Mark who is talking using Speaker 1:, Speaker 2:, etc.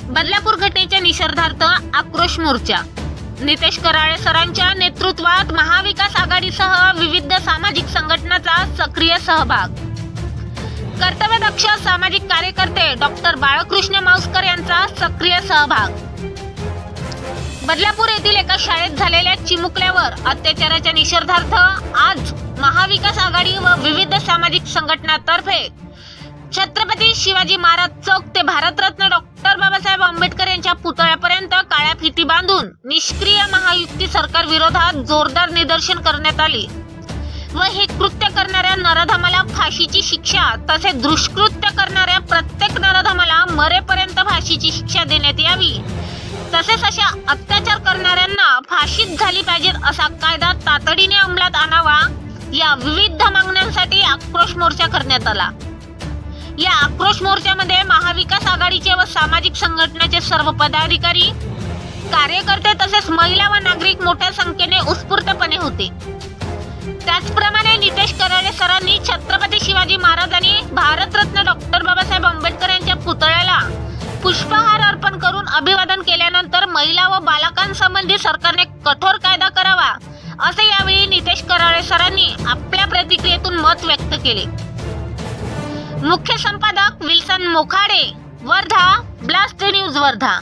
Speaker 1: बदलापूर घटनेच्या निषेधार्थ आक्रोश मोर्चा। नितेश कराळे सरांच्या नेतृत्वात महाविकास आघाडीसह विविध सामाजिक संघटनांचा सक्रिय सहभाग। कर्तव्यदक्ष सामाजिक कार्यकर्ते डॉक्टर बाळकृष्ण माउसकर यांचा सक्रिय सहभाग। बदलापूर येथील एका शाळेत झालेल्या चिमुकल्यावर अत्याचाराच्या निषेधार्थ आज महाविकास आघाडी व विविध सामाजिक संघटनांतर्फे छत्रपती शिवाजी महाराज चौक ते भारतरत्न डॉक्टर बाबासाहेब आंबेडकर यांच्या पुतळ्यापर्यंत काळ्या फिती बांधून निष्क्रिय महायुती सरकार विरोधात जोरदार निदर्शन करण्यात आली व हे कृत्य करणाऱ्या नराधमाला फाशीची शिक्षा तसेच दुष्कृत्य करणाऱ्या प्रत्येक नराधमाला मरेपर्यंत फाशीची शिक्षा देण्यात यावी तसेच अशा अत्याचार करणाऱ्यांना फाशीच झाली पाहिजे असा कायदा तातडीने अंमलात आणावा या विविध मागण्यांसाठी आक्रोश मोर्चा करण्यात आला। या आक्रोश मोर्चामध्ये महाविकास आघाडीचे व सामाजिक संघटनेचे सर्व पदाधिकारी कार्यकर्ते तसेच महिला व नागरिक मोठ्या संख्येने उत्स्फूर्तपणे होते। त्याचप्रमाणे नितेश कराळे सरांनी छत्रपती शिवाजी महाराज आणि भारतरत्न डॉक्टर बाबासाहेब आंबेडकर यांच्या पुतळ्याला पुष्पहार अर्पण करून अभिवादन केल्यानंतर महिला व बालकांसंबंधी सरकारने कठोर कायदा करावा असे यावेळी नितेश कराळे सरांनी आपल्या प्रतिक्रियेतून मत व्यक्त केले। मुख्य संपादक Wilson Mokhade, Wardha, blast news Wardha.